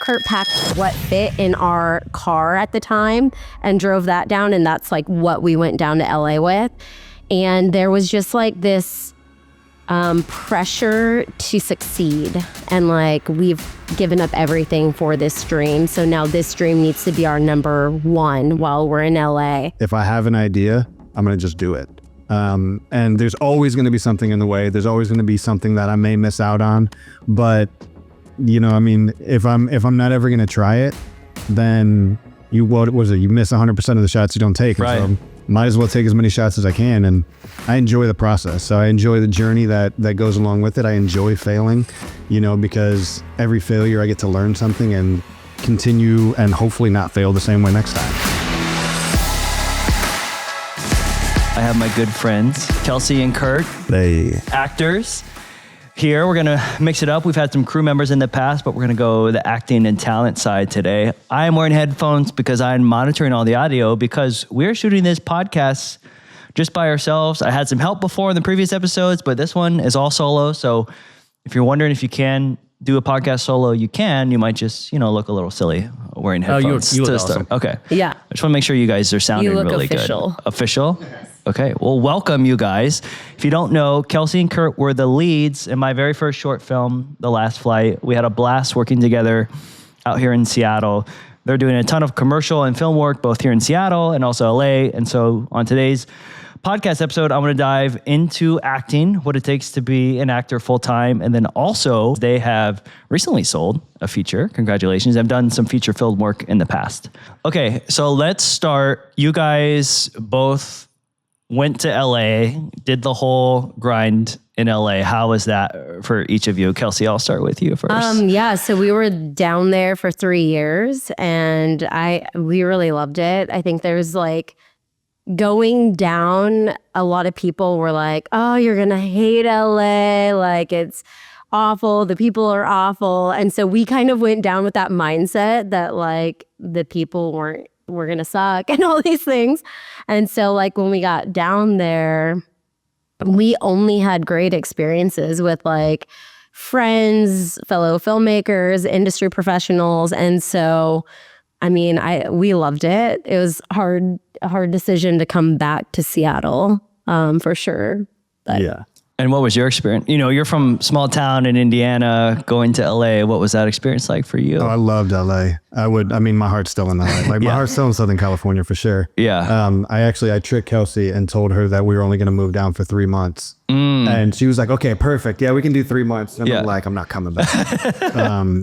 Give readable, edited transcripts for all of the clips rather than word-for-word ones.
Kurt packed what fit in our car at the time and drove that down, and that's like what we went down to LA with. And there was just like this pressure to succeed, and like we've given up everything for this dream, so now this dream needs to be our number one while we're in LA. If I have an idea, I'm gonna just do it. And there's always gonna be something in the way. There's always gonna be something that I may miss out on. But you know, I mean, if I'm not ever gonna try it, then you miss 100% of the shots you don't take. Right. So might as well take as many shots as I can. And I enjoy the process. So I enjoy the journey that goes along with it. I enjoy failing, you know, because every failure I get to learn something and continue and hopefully not fail the same way next time. I have my good friends, Kelsi and Kurt, actors. Here, we're gonna mix it up. We've had some crew members in the past, but we're gonna go the acting and talent side today. I am wearing headphones because I'm monitoring all the audio because we're shooting this podcast just by ourselves. I had some help before in the previous episodes, but this one is all solo. So if you're wondering if you can do a podcast solo, you can. You might just, look a little silly wearing headphones. You look awesome. Okay. Yeah. I just want to make sure you guys are sounding really official. good. Official? Okay. Well, welcome you guys. If you don't know, Kelsi and Kurt were the leads in my very first short film, The Last Flight. We had a blast working together out here in Seattle. They're doing a ton of commercial and film work, both here in Seattle and also LA. And so on today's podcast episode, I'm going to dive into acting, what it takes to be an actor full time. And then also they have recently sold a feature. Congratulations. I've done some feature film work in the past. Okay. So let's start. You guys both went to LA, did the whole grind in LA. How was that for each of you? Kelsi, I'll start with you first. Yeah, so we were down there for 3 years and we really loved it. I think there's like going down, a lot of people were like, oh, you're gonna hate LA, like it's awful, the people are awful. And so we kind of went down with that mindset that like the people were gonna suck and all these things. And so like when we got down there, we only had great experiences with like friends, fellow filmmakers, industry professionals. And so, I mean, we loved it. It was a hard decision to come back to Seattle, for sure. But Yeah. And what was your experience? You're from small town in Indiana, going to LA. What was that experience like for you? Oh, I loved LA. My heart's still in LA. Like my heart's still in Southern California for sure. Yeah. I tricked Kelsi and told her that we were only going to move down for 3 months. And she was like, okay, perfect. Yeah, we can do 3 months. And I'm like, I'm not coming back.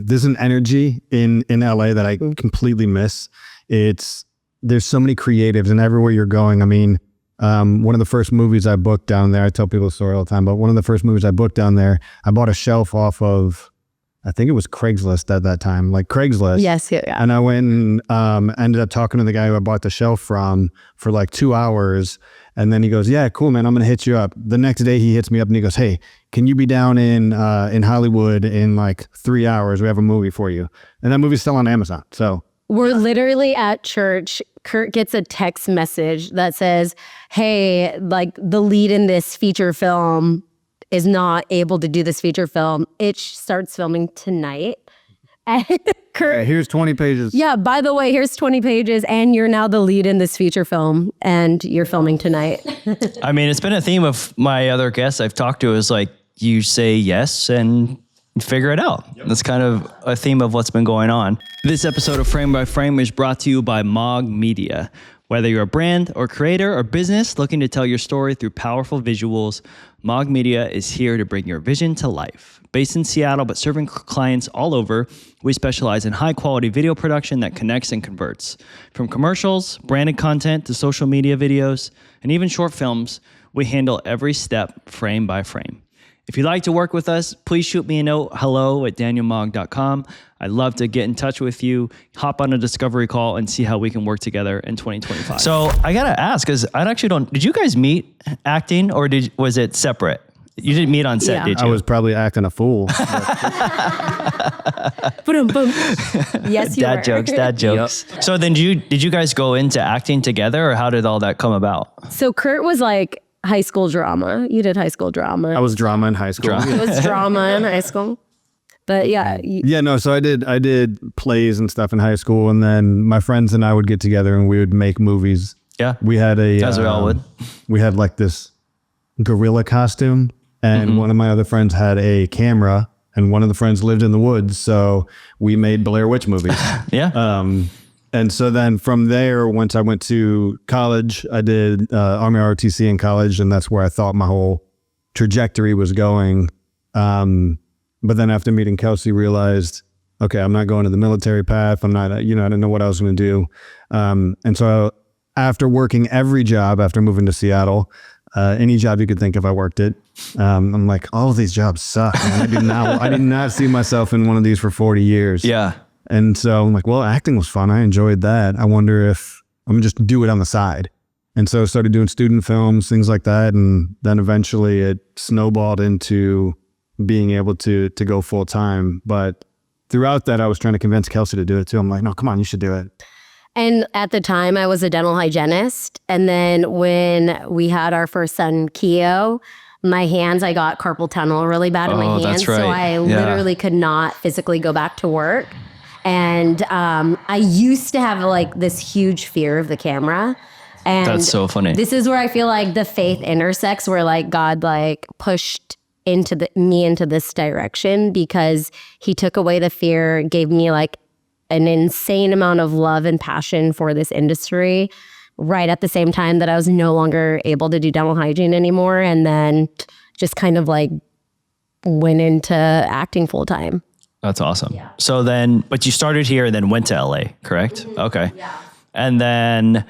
There's an energy in LA that I completely miss. There's so many creatives and everywhere you're going. I mean, one of the first movies I booked down there, I tell people the story all the time, but one of the first movies I booked down there, I bought a shelf off of, I think it was Craigslist at that time, like Craigslist. Yes, yeah. And I went and ended up talking to the guy who I bought the shelf from for like 2 hours. And then he goes, yeah, cool, man, I'm going to hit you up. The next day he hits me up and he goes, hey, can you be down in Hollywood in like 3 hours? We have a movie for you. And that movie's still on Amazon. So we're literally at church. Kurt gets a text message that says, hey, like the lead in this feature film is not able to do this feature film. It starts filming tonight. And Kurt, here's 20 pages. Yeah, by the way, here's 20 pages and you're now the lead in this feature film and you're filming tonight. I mean, it's been a theme of my other guests I've talked to is like, you say yes and figure it out. Yep. That's kind of a theme of what's been going on. This episode of Frame by Frame is brought to you by Mogg Media. Whether you're a brand or creator or business looking to tell your story through powerful visuals, Mogg Media is here to bring your vision to life. Based in Seattle, but serving clients all over, we specialize in high-quality video production that connects and converts. From commercials, branded content, to social media videos, and even short films, we handle every step frame by frame. If you'd like to work with us, please shoot me a note, hello@danielmogg.com. I'd love to get in touch with you, hop on a discovery call, and see how we can work together in 2025. So I got to ask, because I actually did you guys meet acting or was it separate? You didn't meet on set, did you? I was probably acting a fool. Boom, boom. Yes, you Dad were. Dad jokes. Yep. So then did you guys go into acting together or how did all that come about? So Kurt was like high school drama. You did high school drama. I was drama in high school. It was drama in high school. But yeah. No. So I did plays and stuff in high school, and then my friends and I would get together and we would make movies. Yeah. We had as we all would. We had like this gorilla costume, and one of my other friends had a camera, and one of the friends lived in the woods. So we made Blair Witch movies. Yeah. And so then from there, once I went to college, I did Army ROTC in college, and that's where I thought my whole trajectory was going. But then after meeting Kelsi, realized, okay, I'm not going to the military path. I'm not, I didn't know what I was going to do. And so after working every job, after moving to Seattle, any job you could think of, I worked it. I'm like, all of these jobs suck, man. I did not see myself in one of these for 40 years. Yeah. And so I'm like, well, acting was fun. I enjoyed that. I wonder if I'm gonna just do it on the side. And so I started doing student films, things like that. And then eventually it snowballed into being able to go full time. But throughout that, I was trying to convince Kelsi to do it too. I'm like, no, come on, you should do it. And at the time I was a dental hygienist. And then when we had our first son, Keo, I got carpal tunnel really bad in my hands. That's right. So I literally could not physically go back to work. And I used to have like this huge fear of the camera. And that's so funny. This is where I feel like the faith intersects, where like God like pushed me into this direction, because he took away the fear, gave me like an insane amount of love and passion for this industry right at the same time that I was no longer able to do dental hygiene anymore. And then just kind of like went into acting full time. That's awesome. Yeah. So then, but you started here and then went to LA, correct? Okay. Yeah. And then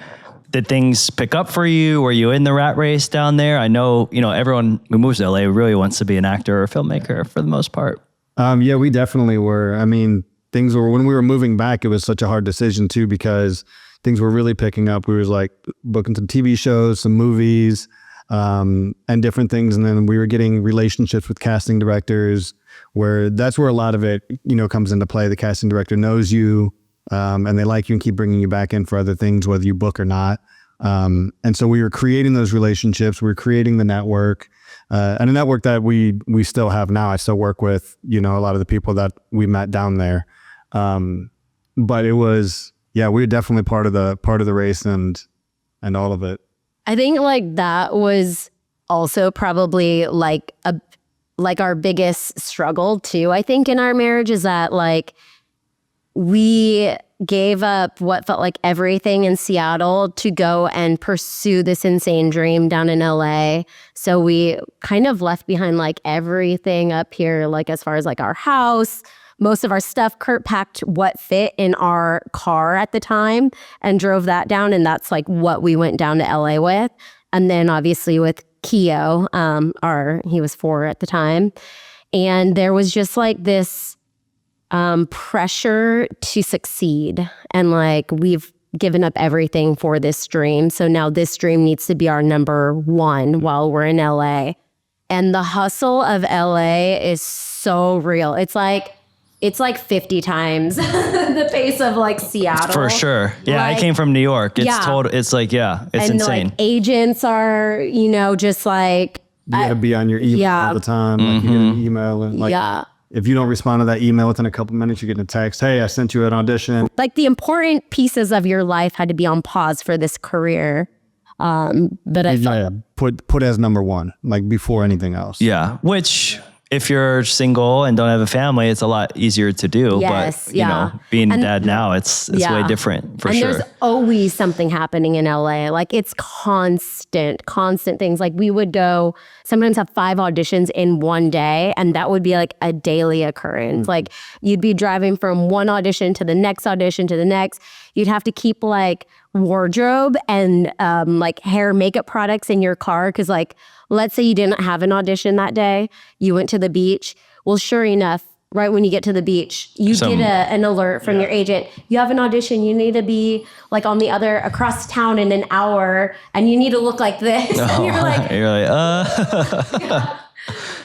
did things pick up for you? Were you in the rat race down there? I know, everyone who moves to LA really wants to be an actor or a filmmaker for the most part. Yeah, we definitely were. I mean, things were, when we were moving back, it was such a hard decision too, because things were really picking up. We was like booking some TV shows, some movies, and different things. And then we were getting relationships with casting directors, where that's where a lot of it, comes into play. The casting director knows you, and they like you and keep bringing you back in for other things, whether you book or not. And so we were creating those relationships. We were creating the network, and a network that we still have now. I still work with, a lot of the people that we met down there. But it was, we were definitely part of the race and all of it. I think like that was also probably like our biggest struggle too, I think, in our marriage, is that like we gave up what felt like everything in Seattle to go and pursue this insane dream down in LA. So we kind of left behind like everything up here, like as far as like our house, most of our stuff. Kurt packed what fit in our car at the time and drove that down. And that's like what we went down to LA with. And then obviously with Keo, he was 4 at the time. And there was just like this pressure to succeed. And like, we've given up everything for this dream. So now this dream needs to be our number one while we're in LA. And the hustle of LA is so real. It's like 50 times the pace of like Seattle. For sure. Yeah, like, I came from New York. It's like, it's insane. Like agents are, just like... You gotta be on your email all the time. Like, you get an email and like, if you don't respond to that email within a couple minutes, you're getting a text, hey, I sent you an audition. Like the important pieces of your life had to be on pause for this career. But I thought... put as number one, like before anything else. Yeah, which... if you're single and don't have a family, it's a lot easier to do. Yes, but, being a dad now, it's way different for sure. And there's always something happening in LA. Like it's constant things. Like we would go, sometimes have 5 auditions in one day. And that would be like a daily occurrence. Like you'd be driving from one audition to the next audition to the next. You'd have to keep like wardrobe and like hair makeup products in your car. Cause like, let's say you didn't have an audition that day, you went to the beach. Well, sure enough, right when you get to the beach, you get an alert from your agent. You have an audition. You need to be like across town in an hour, and you need to look like this. And you're like,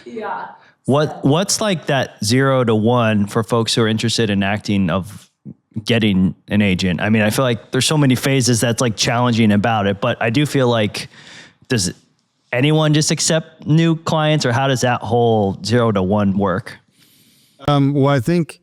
yeah. What's like that 0 to 1 for folks who are interested in acting of getting an agent? I mean, I feel like there's so many phases that's like challenging about it, but I do feel like, does anyone just accept new clients, or how does that whole 0 to 1 work? Well, I think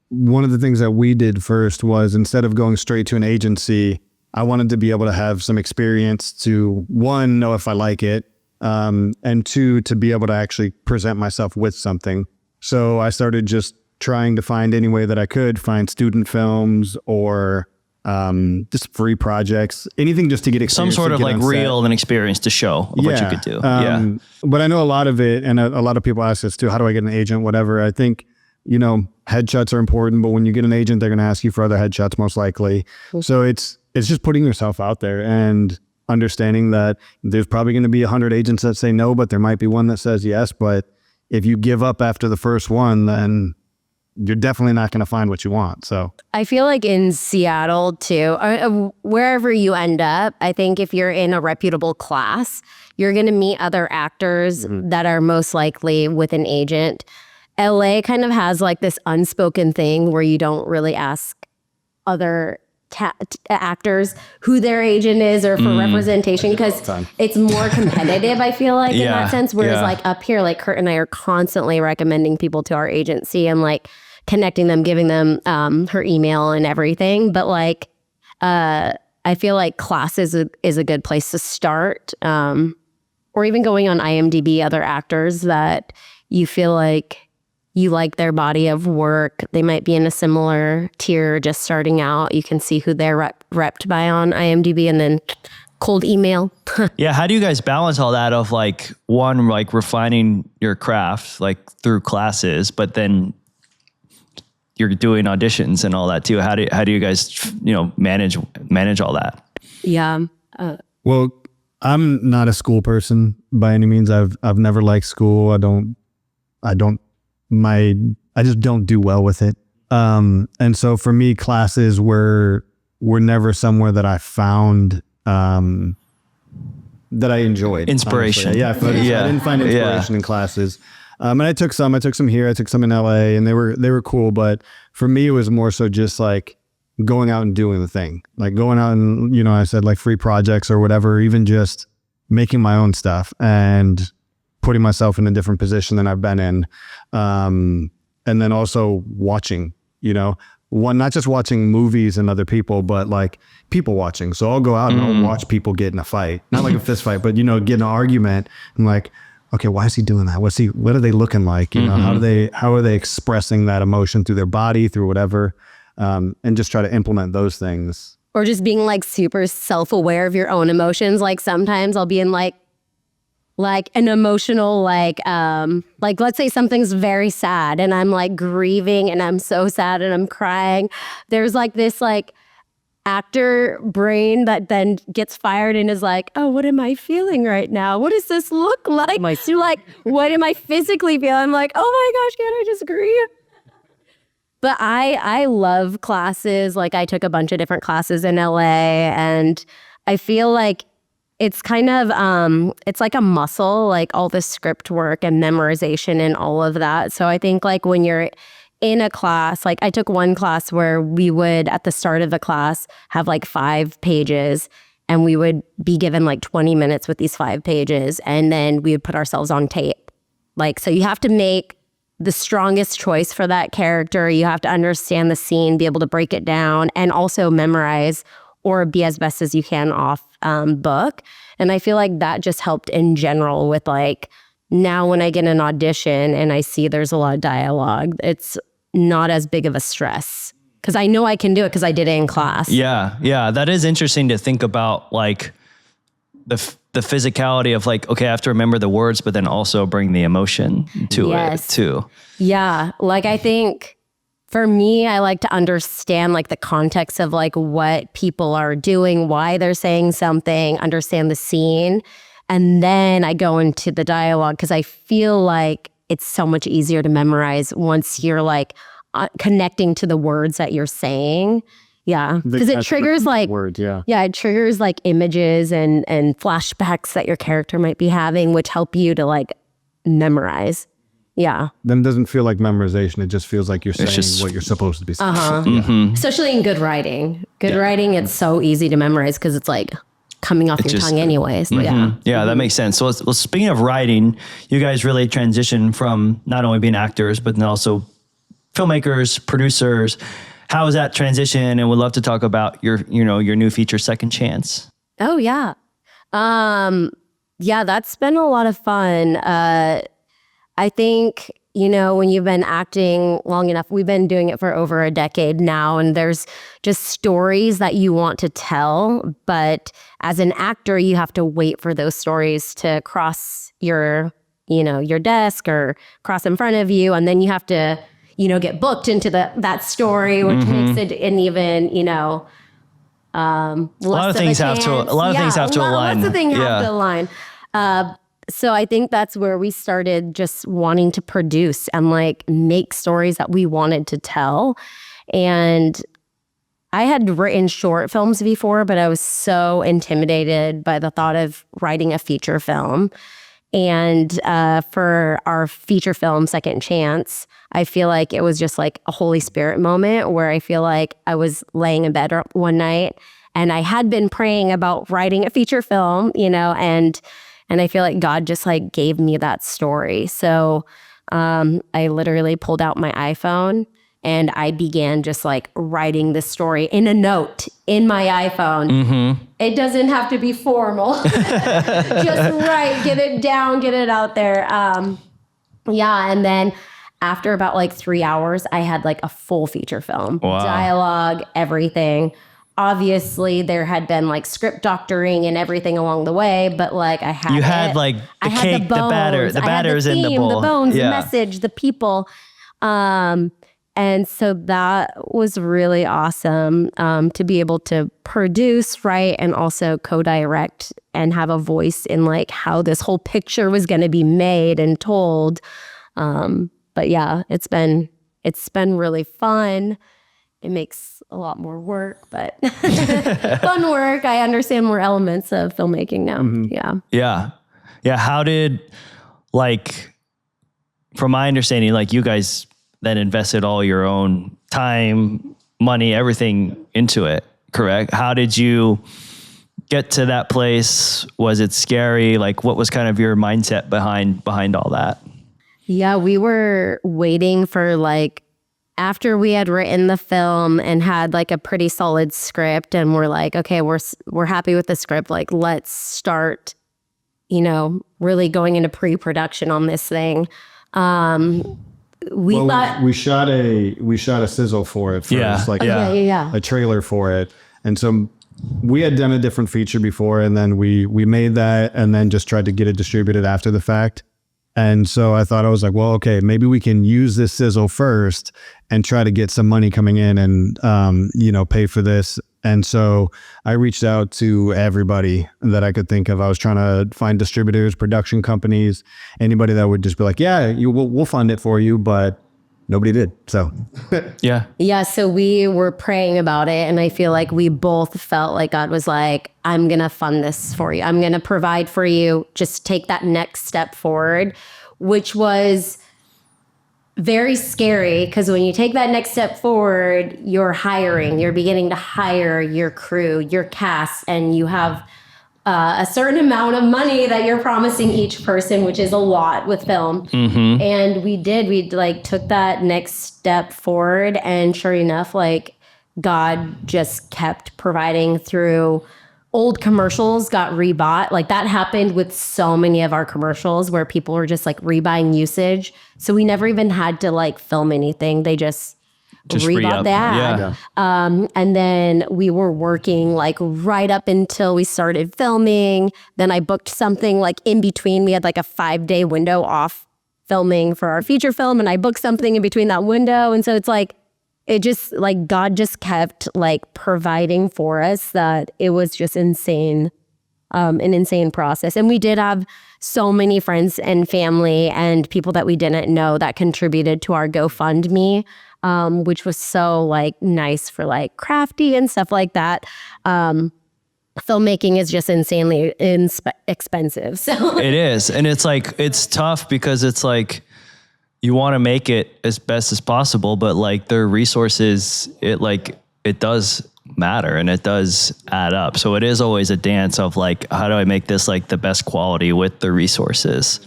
one of the things that we did first was, instead of going straight to an agency, I wanted to be able to have some experience to, one, know if I like it, and two, to be able to actually present myself with something. So I started just trying to find any way that I could find student films or just free projects, anything just to get experience. Some sort of like real and experience to show what you could do. But I know a lot of it, and a lot of people ask us too, how do I get an agent, whatever. I think, headshots are important, but when you get an agent, they're going to ask you for other headshots most likely. So it's just putting yourself out there and understanding that there's probably going to be 100 agents that say no, but there might be one that says yes. But if you give up after the first one, then you're definitely not going to find what you want. So I feel like in Seattle too, wherever you end up, I think if you're in a reputable class, you're going to meet other actors that are most likely with an agent. LA kind of has like this unspoken thing where you don't really ask other actors who their agent is or for representation, because it's more competitive, I feel like, in that sense. Whereas like up here, like Kurt and I are constantly recommending people to our agency and like connecting them, giving them her email and everything. But like I feel like classes is a good place to start, or even going on IMDb, other actors that you feel like you like their body of work. They might be in a similar tier, just starting out. You can see who they're repped by on IMDb, and then cold email. Yeah. How do you guys balance all that of like, one, like refining your craft, like through classes, but then you're doing auditions and all that too? How do you guys, manage all that? Yeah. Well, I'm not a school person by any means. I've never liked school. I just don't do well with it. And so for me, classes were never somewhere that I found that I enjoyed. Inspiration. Honestly. I didn't find inspiration in classes. And I took some here, I took some in LA, and they were cool. But for me, it was more so just like going out and doing the thing, like going out and, I said like free projects or whatever, even just making my own stuff and putting myself in a different position than I've been in. And then also watching, not just watching movies and other people, but like people watching. So I'll go out and I'll watch people get in a fight, not like a fist fight, but, get in an argument. I'm like, okay, why is he doing that? What are they looking like? How are they expressing that emotion through their body, through whatever, and just try to implement those things. Or just being like super self-aware of your own emotions. Like sometimes I'll be in like an emotional, like let's say something's very sad and I'm like grieving and I'm so sad and I'm crying. There's like this like actor brain that then gets fired and is like, oh, what am I feeling right now? What does this look like? Like, what am I physically feeling? I'm like, oh my gosh, can't I just grieve? But I love classes. Like I took a bunch of different classes in LA, and I feel like it's kind of, it's like a muscle, like all the script work and memorization and all of that. So I think like when you're in a class, like I took one class where we would, at the start of the class, have like 5 pages, and we would be given like 20 minutes with these 5 pages, and then we would put ourselves on tape. Like, so you have to make the strongest choice for that character. You have to understand the scene, be able to break it down, and also memorize or be as best as you can off book. And I feel like that just helped in general with like, now when I get an audition and I see there's a lot of dialogue, it's not as big of a stress because I know I can do it because I did it in class. Yeah. That is interesting to think about, like the physicality of like, okay, I have to remember the words, but then also bring the emotion to it too. Yeah. Like I think for me, I like to understand like the context of like what people are doing, why they're saying something, understand the scene. And then I go into the dialogue because I feel like it's so much easier to memorize once you're like connecting to the words that you're saying. Yeah. Because it triggers like words, it triggers like images and flashbacks that your character might be having, which help you to like memorize. Yeah. Then it doesn't feel like memorization. It just feels like you're saying what you're supposed to be saying. Especially in good writing. Good writing, it's so easy to memorize because it's like coming off your tongue anyways. Yeah, that makes sense. So speaking of writing, you guys really transitioned from not only being actors, but then also filmmakers, producers. How is that transition? And we'd love to talk about your new feature, Second Chance. Oh yeah. Yeah, that's been a lot of fun. I think, when you've been acting long enough, we've been doing it for over a decade now, and there's just stories that you want to tell. But as an actor, you have to wait for those stories to cross your desk or cross in front of you. And then you have to, get booked into that story, which makes it an even, a lot of things have to align. Lots of things have to align. So I think that's where we started just wanting to produce and like make stories that we wanted to tell. And I had written short films before, but I was so intimidated by the thought of writing a feature film. And for our feature film, Second Chance, I feel like it was just like a Holy Spirit moment where I feel like I was laying in bed one night and I had been praying about writing a feature film, and I feel like God just like gave me that story. So I literally pulled out my iPhone and I began just like writing the story in a note in my iPhone. Mm-hmm. It doesn't have to be formal. Just write, get it down, get it out there. And then after about like 3 hours, I had like a full feature film. Wow. Dialogue, everything. Obviously, there had been like script doctoring and everything along the way, but like I had like the cake, the batter, the batter's in the bowl. The bones, the message, the people. And so that was really awesome to be able to produce, write, and also co-direct and have a voice in like how this whole picture was going to be made and told. But yeah, it's been really fun. It makes a lot more work, but fun work. I understand more elements of filmmaking now. Mm-hmm. Yeah. How did, like, from my understanding, like you guys then invested all your own time, money, everything into it, correct? How did you get to that place? Was it scary? Like, what was kind of your mindset behind all that? Yeah, we were waiting for like, after we had written the film and had like a pretty solid script and we're like, okay, we're happy with the script. Like, let's start, really going into pre-production on this thing. We shot a sizzle for it first, a trailer for it. And so we had done a different feature before, and then we made that and then just tried to get it distributed after the fact. And so I was like, well, okay, maybe we can use this sizzle first and try to get some money coming in and, pay for this. And so I reached out to everybody that I could think of. I was trying to find distributors, production companies, anybody that would just be like, yeah, we'll fund it for you, but nobody did. So yeah. Yeah. So we were praying about it. And I feel like we both felt like God was like, I'm going to fund this for you. I'm going to provide for you. Just take that next step forward, which was very scary because when you take that next step forward, you're beginning to hire your crew, your cast, and you have a certain amount of money that you're promising each person, which is a lot with film. Mm-hmm. And we took that next step forward, and sure enough, like God just kept providing through old commercials got rebought. Like that happened with so many of our commercials where people were just like rebuying usage. So we never even had to like film anything. They just rebought the ad. Yeah. And then we were working like right up until we started filming. Then I booked something like in between. We had like a 5-day window off filming for our feature film. And I booked something in between that window. And so it's like, it just like God just kept like providing for us that it was just insane, an insane process. And we did have so many friends and family and people that we didn't know that contributed to our GoFundMe, which was so like nice for like crafty and stuff like that. Filmmaking is just insanely expensive. So it is. And it's like, it's tough because it's like, you want to make it as best as possible, but like their resources, it does matter and it does add up. So it is always a dance of like, how do I make this like the best quality with the resources?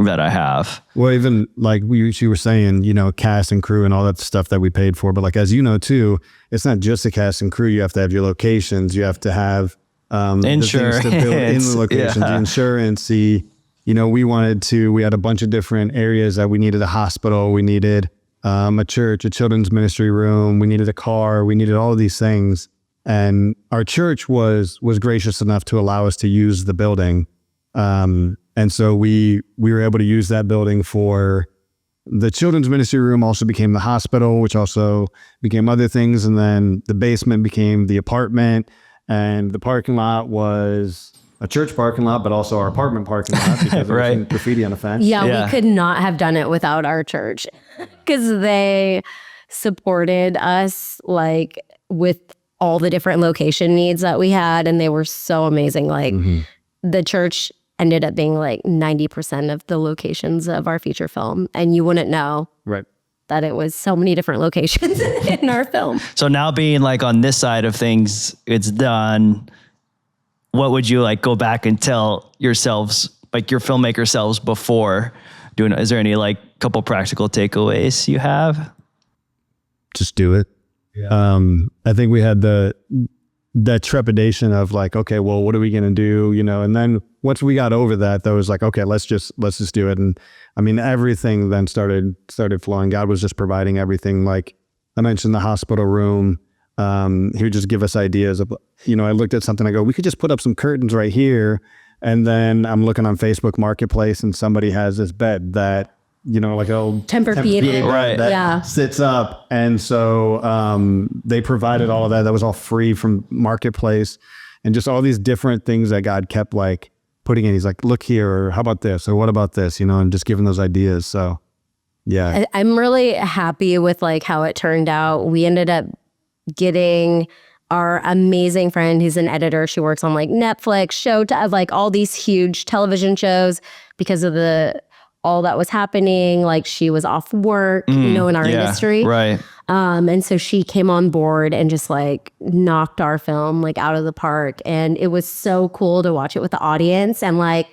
that I have. Well, even like you were saying, you know, cast and crew and all that stuff that we paid for. But like, as you know, too, it's not just the cast and crew. You have to have your locations. You have to have insurance the things to build in the locations, the insurance, we had a bunch of different areas that we needed: a hospital, we needed a church, a children's ministry room, we needed a car, we needed all of these things. And our church was gracious enough to allow us to use the building. And so we were able to use that building for the children's ministry room, also became the hospital, which also became other things. And then the basement became the apartment, and the parking lot was a church parking lot, but also our apartment parking lot because there was some graffiti on the fence. Yeah, we could not have done it without our church because they supported us like with all the different location needs that we had. And they were so amazing. Like the church ended up being like 90% of the locations of our feature film. And you wouldn't know that it was so many different locations in our film. So now being like on this side of things, it's done. What would you like go back and tell yourselves, like your filmmaker selves before doing it? Is there any like couple practical takeaways you have? Just do it. Yeah. I think we had that trepidation of like, okay, well, what are we going to do? You know, and then once we got over that, was like, okay, let's just do it. And I mean, everything then started flowing. God was just providing everything. Like I mentioned, the hospital room, he would just give us ideas of, you know, I looked at something, I go, we could just put up some curtains right here. And then I'm looking on Facebook Marketplace and somebody has this bed that, you know, like old Tempur-Pedic that sits up. And so they provided all of that. That was all free from Marketplace, and just all these different things that God kept like putting in. He's like, look here, or how about this? Or what about this? You know, and just giving those ideas. So yeah. I'm really happy with like how it turned out. We ended up getting our amazing friend who's an editor. She works on like Netflix, like all these huge television shows because of all that was happening. Like she was off work, you know, in our industry. Right. And so she came on board and just like knocked our film like out of the park. And it was so cool to watch it with the audience. And like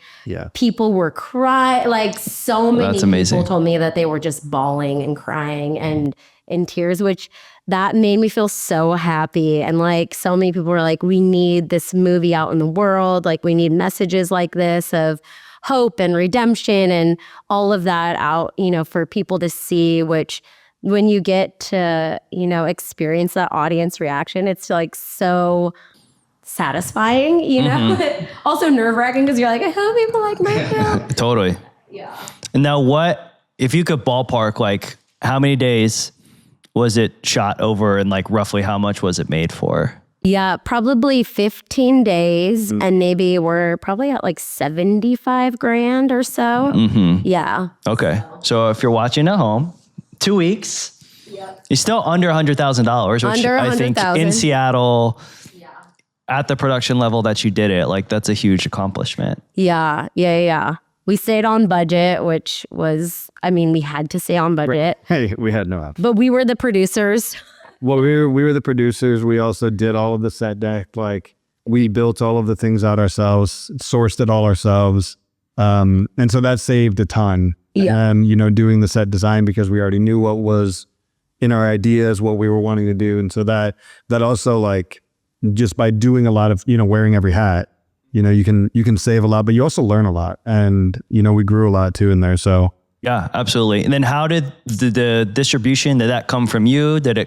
people were crying, like so many people told me that they were just bawling and crying and in tears, which that made me feel so happy. And like so many people were like, we need this movie out in the world. Like we need messages like this of hope and redemption and all of that out, you know, for people to see, which when you get to, you know, experience that audience reaction, it's like so satisfying, you know, also nerve wracking because you're like, I hope people like my film. Totally. Yeah. And now if you could ballpark, like how many days was it shot over and like roughly how much was it made for? Yeah, probably 15 days and maybe we're probably at like 75 grand or so. Yeah. Okay. So if you're watching at home, 2 weeks, you're still under $100,000, which under I think in Seattle at the production level that you did it, like that's a huge accomplishment. Yeah. We stayed on budget, which was, I mean, we had to stay on budget. Hey, we had no option. But we were the producers. Well, we were the producers. We also did all of the set deck. Like we built all of the things out ourselves, sourced it all ourselves. And so that saved a ton. Yeah. You know, doing the set design because we already knew what was in our ideas, what we were wanting to do. And so that also like just by doing a lot of, you know, wearing every hat, you know, you can save a lot, but you also learn a lot. And, you know, we grew a lot too in there. So yeah, absolutely. And then how did the distribution, did that come from you? Did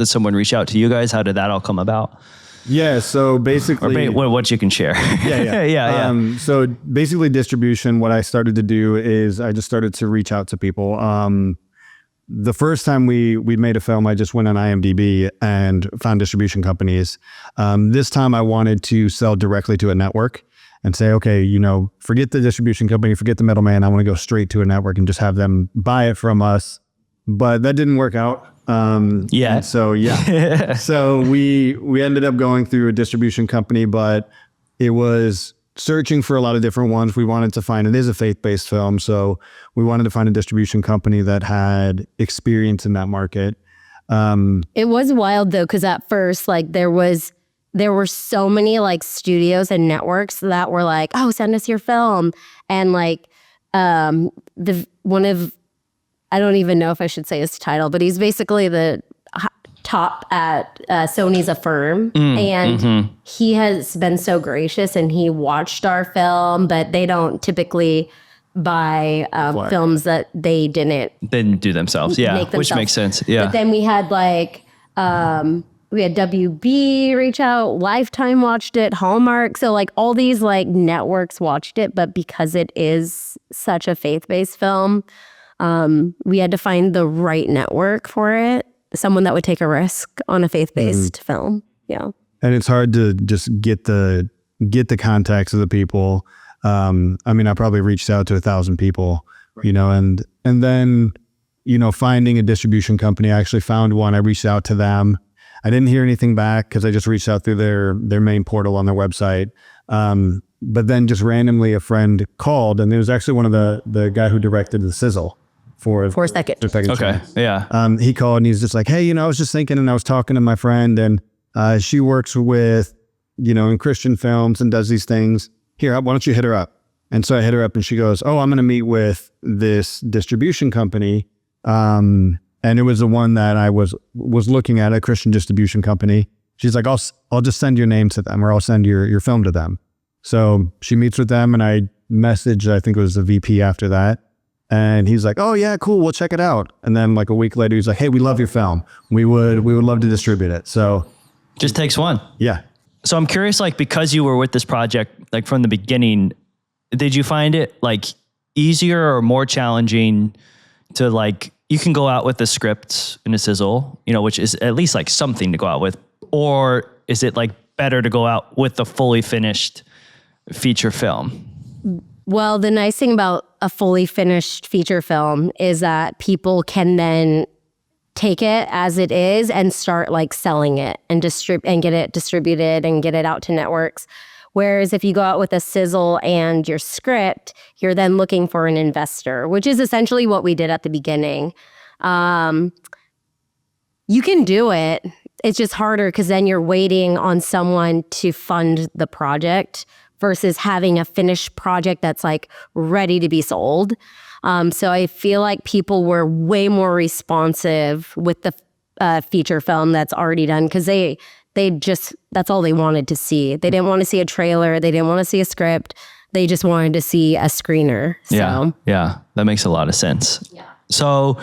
someone reach out to you guys? How did that all come about? Yeah, so basically... Or what you can share. Yeah. Yeah. So basically distribution, what I started to do is I just started to reach out to people. The first time we made a film, I just went on IMDb and found distribution companies. This time I wanted to sell directly to a network and say, okay, you know, forget the distribution company, forget the middleman. I want to go straight to a network and just have them buy it from us. But that didn't work out. So we ended up going through a distribution company, but it was searching for a lot of different ones. We wanted to find, it is a faith-based film, so we wanted to find a distribution company that had experience in that market. It was wild though, because at first, like there were so many like studios and networks that were like, oh, send us your film. And like one of, I don't even know if I should say his title, but he's basically the top at Sony's Affirm. And he has been so gracious, and he watched our film, but they don't typically buy films that they didn't do themselves. Yeah, which makes sense. Yeah. But then we had like, we had WB reach out, Lifetime watched it, Hallmark. So like all these like networks watched it, but because it is such a faith-based film, we had to find the right network for it. Someone that would take a risk on a faith-based film. Yeah. And it's hard to just get the contacts of the people. I mean, I probably reached out to 1,000 people, you know, and then, you know, finding a distribution company. I actually found one. I reached out to them. I didn't hear anything back because I just reached out through their main portal on their website. But then just randomly a friend called, and it was actually one of the guy who directed The Sizzle for a second. Okay. Yeah. He called and he's just like, hey, you know, I was just thinking, and I was talking to my friend, and she works with, you know, in Christian films and does these things. Here, why don't you hit her up? And so I hit her up and she goes, oh, I'm going to meet with this distribution company. And it was the one that I was looking at, a Christian distribution company. She's like, I'll just send your name to them, or I'll send your film to them. So she meets with them, and I messaged, I think it was the VP after that. And he's like, oh yeah, cool, we'll check it out. And then like a week later, he's like, hey, we love your film. We would love to distribute it. So just takes one. Yeah. So I'm curious, like, because you were with this project, like from the beginning, did you find it like easier or more challenging to like, you can go out with a script and a sizzle, you know, which is at least like something to go out with, or is it like better to go out with the fully finished feature film? Well, the nice thing about a fully finished feature film is that people can then take it as it is and start like selling it and get it distributed and get it out to networks. Whereas if you go out with a sizzle and your script, you're then looking for an investor, which is essentially what we did at the beginning. You can do it. It's just harder because then you're waiting on someone to fund the project versus having a finished project that's like ready to be sold. So I feel like people were way more responsive with the feature film that's already done, because they just, that's all they wanted to see. They didn't want to see a trailer. They didn't want to see a script. They just wanted to see a screener. So. Yeah. That makes a lot of sense. Yeah. So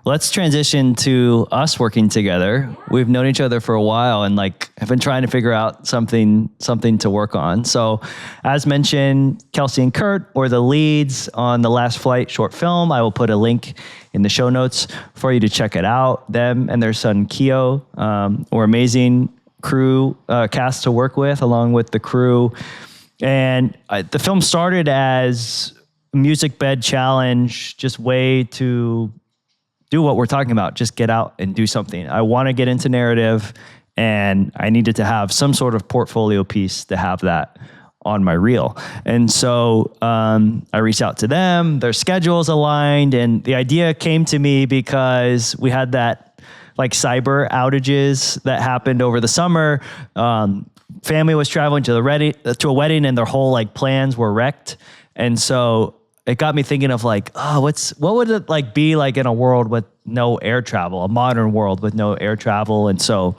let's transition to us working together. We've known each other for a while and like have been trying to figure out something to work on. So as mentioned, Kelsi and Kurt were the leads on The Last Flight short film. I will put a link in the show notes for you to check it out. Them and their son Keo were amazing crew cast to work with, along with the crew. And the film started as a music bed challenge, just way to do what we're talking about, just get out and do something. I want to get into narrative, and I needed to have some sort of portfolio piece to have that on my reel. And so I reached out to them, their schedules aligned, and the idea came to me because we had that like cyber outages that happened over the summer. Family was traveling to a wedding, and their whole like plans were wrecked. And so it got me thinking of like, what would it like be like in a world with no air travel, a modern world with no air travel? And so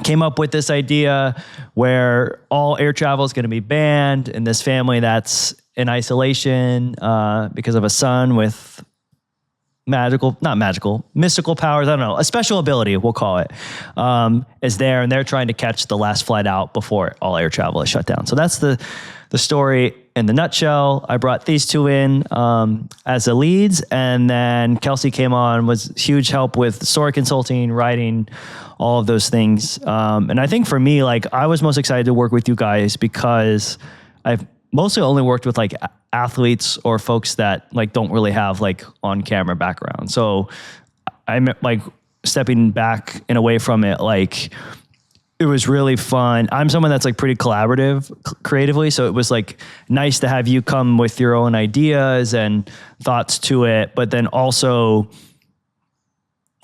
came up with this idea where all air travel is going to be banned, and this family that's in isolation because of a son with mystical powers, I don't know, a special ability, we'll call it, is there, and they're trying to catch the last flight out before all air travel is shut down. So that's the story in the nutshell. I brought these two in as the leads, and then Kelsi came on, was huge help with story consulting, writing, all of those things. And I think for me, like, I was most excited to work with you guys because I've mostly only worked with like athletes or folks that like don't really have like on camera background. So I'm like stepping back and away from it. Like, it was really fun. I'm someone that's like pretty collaborative creatively. So it was like nice to have you come with your own ideas and thoughts to it. But then also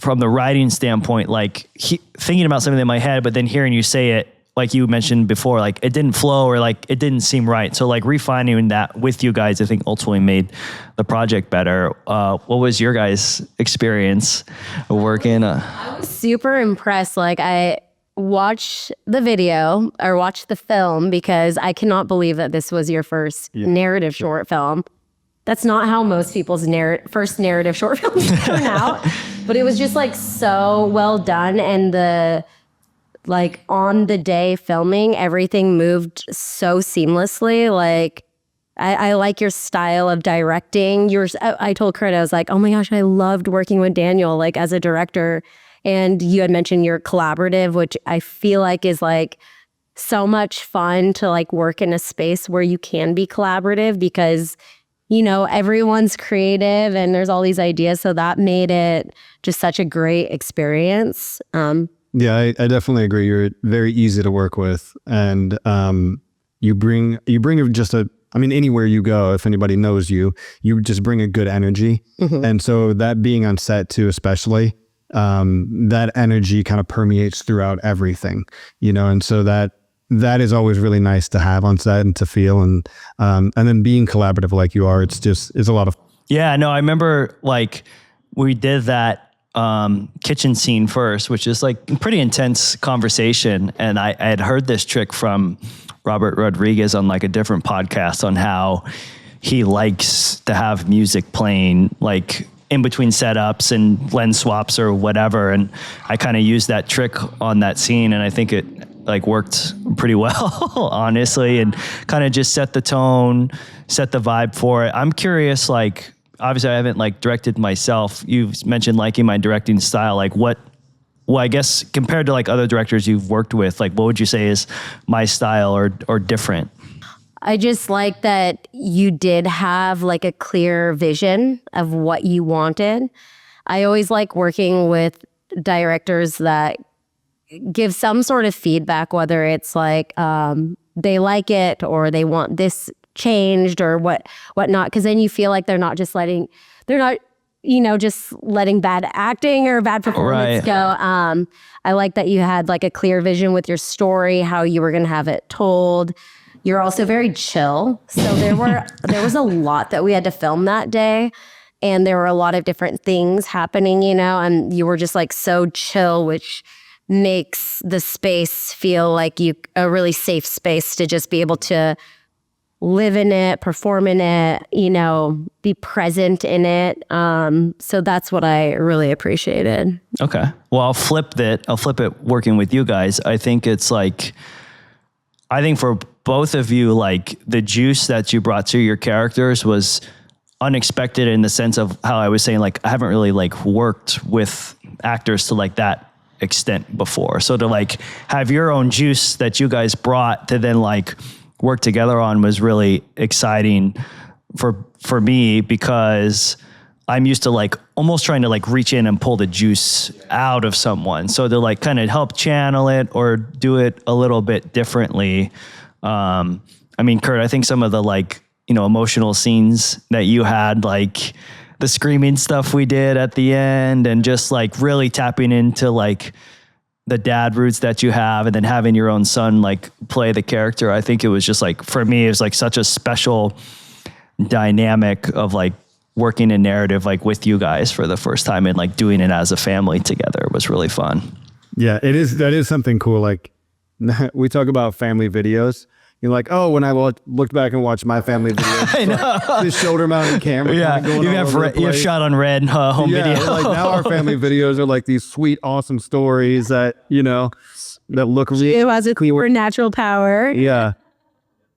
from the writing standpoint, like thinking about something in my head, but then hearing you say it like you mentioned before, like it didn't flow or like it didn't seem right. So like refining that with you guys, I think ultimately made the project better. What was your guys' experience working? I was super impressed. Like I watched the video or watched the film because I cannot believe that this was your first narrative short film. That's not how most people's first narrative short films turn out. But it was just like so well done, and the like on the day filming, everything moved so seamlessly. Like I like your style of directing. I told Kurt, I was like, oh my gosh, I loved working with Daniel, like as a director. And you had mentioned you're collaborative, which I feel like is like so much fun to like work in a space where you can be collaborative because, you know, everyone's creative and there's all these ideas. So that made it just such a great experience. Yeah, I definitely agree. You're very easy to work with, and you bring just anywhere you go, if anybody knows you, you just bring a good energy, and so that being on set too, especially, that energy kind of permeates throughout everything, you know, and so that is always really nice to have on set and to feel, and then being collaborative like you are, it's a lot of. Yeah, no, I remember like we did that kitchen scene first, which is like a pretty intense conversation. And I had heard this trick from Robert Rodriguez on like a different podcast on how he likes to have music playing like in between setups and lens swaps or whatever. And I kind of used that trick on that scene. And I think it like worked pretty well, honestly, and kind of just set the tone, set the vibe for it. I'm curious, like, obviously I haven't like directed myself. You've mentioned liking my directing style. Like I guess compared to like other directors you've worked with, like what would you say is my style or different? I just like that you did have like a clear vision of what you wanted. I always like working with directors that give some sort of feedback, whether it's like they like it or they want this changed or whatnot, because then you feel like they're not just letting bad acting or bad performance go. I like that you had like a clear vision with your story, how you were going to have it told. You're also very chill, so there was a lot that we had to film that day, and there were a lot of different things happening, you know, and you were just like so chill, which makes the space feel like a really safe space to just be able to live in it, perform in it, you know, be present in it. So that's what I really appreciated. Okay. Well, I'll flip it working with you guys. I think for both of you, like the juice that you brought to your characters was unexpected in the sense of how I was saying, like, I haven't really like worked with actors to like that extent before. So to like have your own juice that you guys brought to then like work together on was really exciting for me, because I'm used to like almost trying to like reach in and pull the juice out of someone. So to like kind of help channel it or do it a little bit differently. I mean, Kurt, I think some of the like, you know, emotional scenes that you had, like the screaming stuff we did at the end, and just like really tapping into like the dad roots that you have, and then having your own son like play the character. I think it was just like, for me, it was like such a special dynamic of like working in narrative like with you guys for the first time and like doing it as a family together. It was really fun. Yeah, that is something cool. Like we talk about family videos. You're like, oh, when I looked back and watched my family videos, I know. This shoulder mounted camera. Yeah, you have shot on red home video. Like now our family videos are like these sweet, awesome stories that, you know, that look really. It has a supernatural power. Yeah.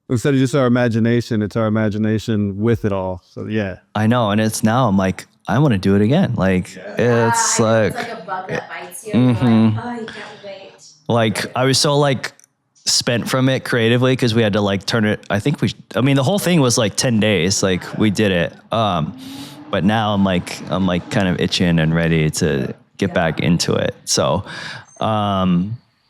Instead of just our imagination, it's our imagination with it all. So yeah. I know, and it's now I'm like, I want to do it again. Like it's like a bug that bites you. Mm-hmm. Like, oh, you can't wait. Like I was so like spent from it creatively because we had to like turn it. The whole thing was like 10 days. Like we did it. But now I'm like kind of itching and ready to get back into it. So,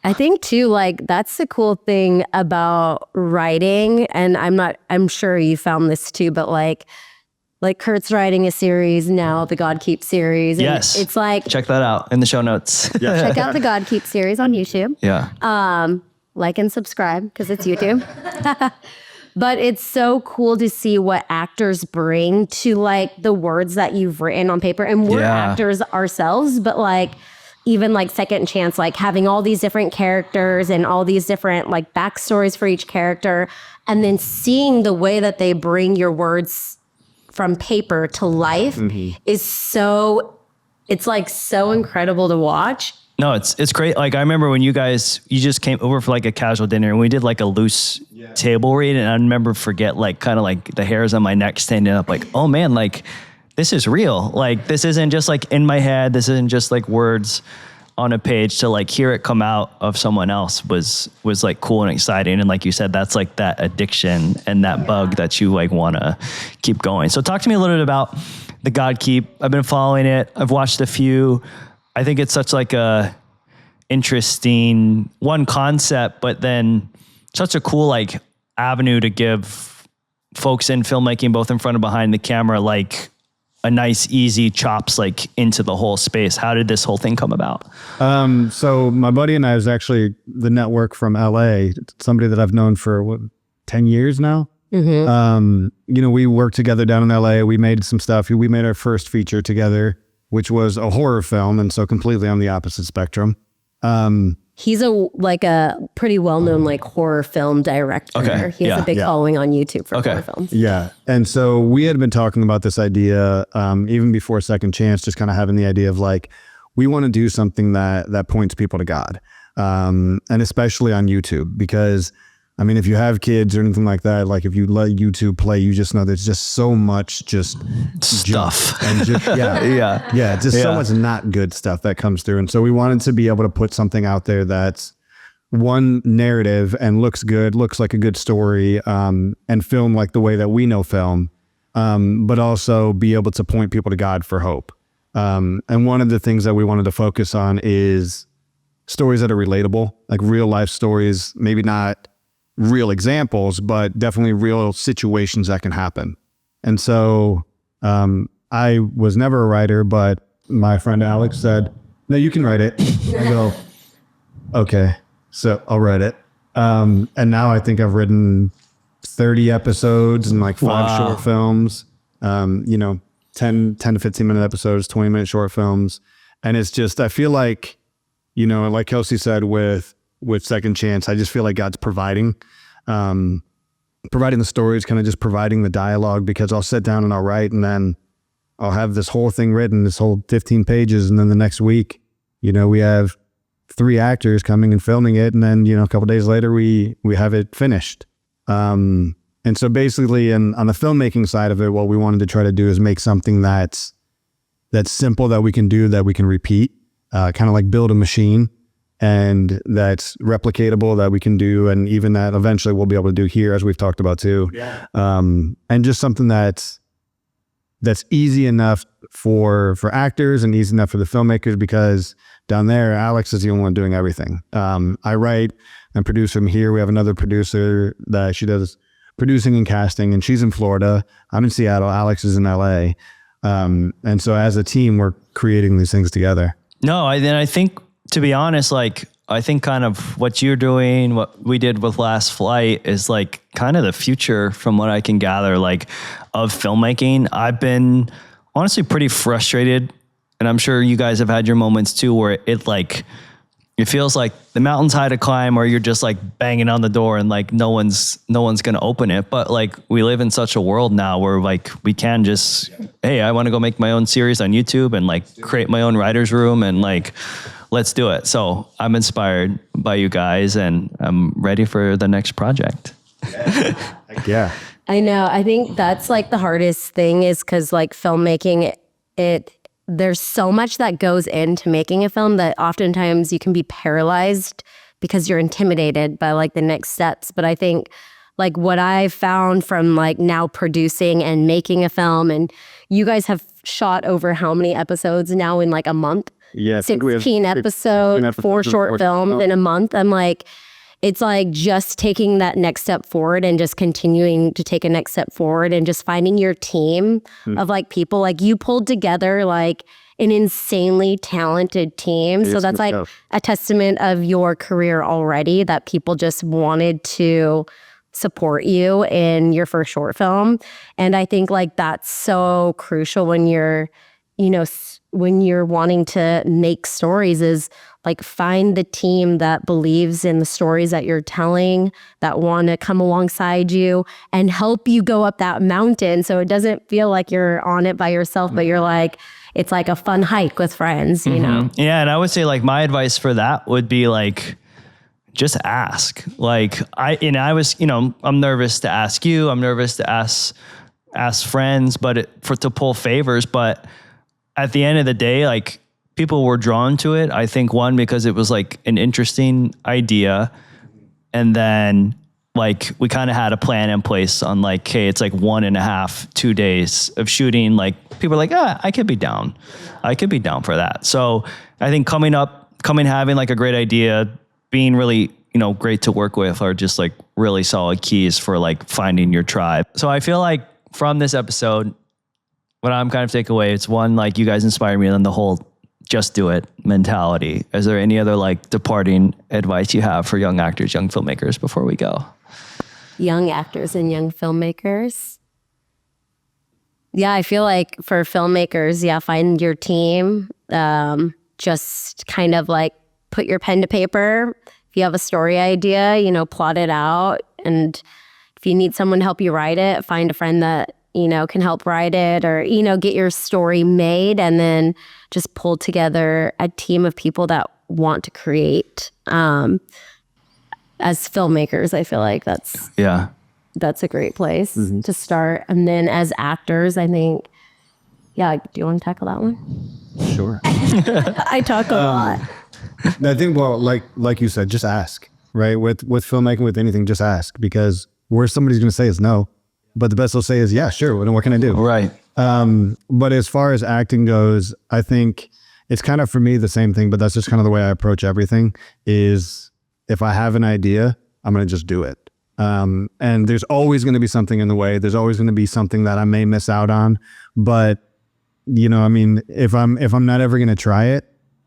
I think too, like that's the cool thing about writing. And I'm sure you found this too, but like Kurt's writing a series now, the God Keep series. And yes. It's like, check that out in the show notes. Check out the God Keep series on YouTube. Yeah. like and subscribe because it's YouTube. But it's so cool to see what actors bring to like the words that you've written on paper. And we're actors ourselves, but like even like Second Chance, like having all these different characters and all these different like backstories for each character. And then seeing the way that they bring your words from paper to life is so, it's like so incredible to watch. No, it's great. Like I remember when you just came over for like a casual dinner and we did like a loose table read, and I remember like kind of like the hairs on my neck standing up like, oh man, like this is real. Like this isn't just like in my head. This isn't just like words on a page. To like hear it come out of someone else was like cool and exciting. And like you said, that's like that addiction and that bug that you like want to keep going. So talk to me a little bit about the God Keep. I've been following it. I've watched a few. I think it's such like a interesting one concept, but then such a cool like avenue to give folks in filmmaking, both in front and behind the camera, like a nice, easy chops like into the whole space. How did this whole thing come about? So my buddy and I was actually the network from LA, somebody that I've known for 10 years now. We worked together down in LA. We made some stuff. We made our first feature together, which was a horror film, and so completely on the opposite spectrum. He's a pretty well-known like horror film director. Okay. He has a big following on YouTube for horror films. Yeah. And so we had been talking about this idea even before Second Chance, just kind of having the idea of like, we want to do something that points people to God. And especially on YouTube, because I mean, if you have kids or anything like that, like if you let YouTube play, you just know there's just so much just stuff and just so much not good stuff that comes through. And so we wanted to be able to put something out there that's one, narrative and looks good, looks like a good story, and film like the way that we know film, but also be able to point people to God for hope. And one of the things that we wanted to focus on is stories that are relatable, like real life stories, maybe not real examples, but definitely real situations that can happen. And so I was never a writer, but my friend Alex said, no, you can write it. I go, okay, so I'll write it. And now I think I've written 30 episodes and like 5 short films, 10 to 15 minute episodes, 20-minute short films. And it's just, I feel like, like Kelsi said with Second Chance, I just feel like God's providing the stories, kind of just providing the dialogue, because I'll sit down and I'll write, and then I'll have this whole thing written, this whole 15 pages. And then the next week, we have 3 actors coming and filming it. And then, a couple of days later, we have it finished. And so basically on the filmmaking side of it, what we wanted to try to do is make something that's simple, that we can do, that we can repeat, kind of like build a machine, and that's replicatable, that we can do, and even that eventually we'll be able to do here, as we've talked about too. Yeah. And just something that's easy enough for actors and easy enough for the filmmakers, because down there, Alex is the only one doing everything. I write and produce from here. We have another producer that she does producing and casting, and she's in Florida. I'm in Seattle. Alex is in LA. And so as a team, we're creating these things together. No, I think, to be honest, like, I think kind of what you're doing, what we did with Last Flight, is like kind of the future, from what I can gather, like, of filmmaking. I've been honestly pretty frustrated, and I'm sure you guys have had your moments too, where it feels like the mountain's high to climb, or you're just like banging on the door and like no one's going to open it. But like, we live in such a world now where like we can just, hey, I want to go make my own series on YouTube and like create my own writer's room, and like, let's do it. So I'm inspired by you guys, and I'm ready for the next project. Yeah. I know. I think that's like the hardest thing, is because like filmmaking, there's so much that goes into making a film that oftentimes you can be paralyzed because you're intimidated by like the next steps. But I think like what I found from like now producing and making a film, and you guys have shot over how many episodes now in like a month? Yeah, 16 episodes, 4 short films in a month. I'm like, it's like just taking that next step forward and just continuing to take a next step forward and just finding your team of like people. Like you pulled together like an insanely talented team. So that's like a testament of your career already, that people just wanted to support you in your first short film. And I think like that's so crucial when you're, you know, when you're wanting to make stories, is like find the team that believes in the stories that you're telling, that want to come alongside you and help you go up that mountain. So it doesn't feel like you're on it by yourself, but you're like, it's like a fun hike with friends, you know? Yeah. And I would say like my advice for that would be like, just ask. Like I was, you know, I'm nervous to ask you, I'm nervous to ask friends, but to pull favors. But at the end of the day, like people were drawn to it. I think one, because it was like an interesting idea. And then like we kind of had a plan in place on like, hey, it's like 1.5, 2 days of shooting. Like people are like, I could be down. I could be down for that. So I think having like a great idea, being really, you know, great to work with are just like really solid keys for like finding your tribe. So I feel like from this episode, what I'm kind of take away, it's one, like you guys inspire me on the whole just do it mentality. Is there any other like departing advice you have for young actors, young filmmakers before we go? Young actors and young filmmakers. Yeah, I feel like for filmmakers, find your team. Just kind of like put your pen to paper. If you have a story idea, you know, plot it out. And if you need someone to help you write it, find a friend that, you know, can help write it, or, you know, get your story made, and then just pull together a team of people that want to create. As filmmakers, I feel like that's a great place to start. And then as actors, I think, do you want to tackle that one? Sure. I talk a lot. I think, well, like you said, just ask, right? With filmmaking, with anything, just ask, because worst somebody's going to say is no, but the best they'll say is, yeah, sure. What can I do? Right. But as far as acting goes, I think it's kind of, for me, the same thing, but that's just kind of the way I approach everything is, if I have an idea, I'm going to just do it. And there's always going to be something in the way. There's always going to be something that I may miss out on. But, you know, I mean, if I'm not ever going to try it,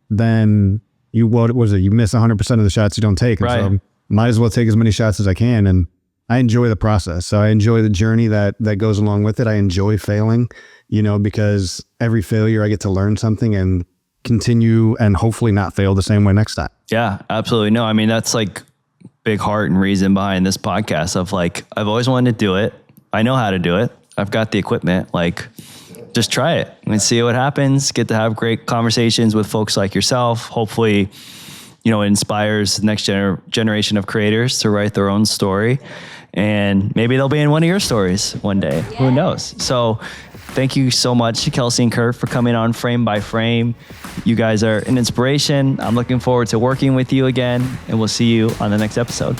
then you miss 100% of the shots you don't take. And so might as well take as many shots as I can. And I enjoy the process. So I enjoy the journey that goes along with it. I enjoy failing, you know, because every failure I get to learn something and continue and hopefully not fail the same way next time. Yeah, absolutely. No, I mean, that's like big heart and reason behind this podcast of like, I've always wanted to do it. I know how to do it. I've got the equipment, like just try it and see what happens. Get to have great conversations with folks like yourself. Hopefully, you know, it inspires the next generation of creators to write their own story. And maybe they'll be in one of your stories one day. Yeah. Who knows? So thank you so much, Kelsi and Kurt, for coming on Frame by Frame. You guys are an inspiration. I'm looking forward to working with you again, and we'll see you on the next episode.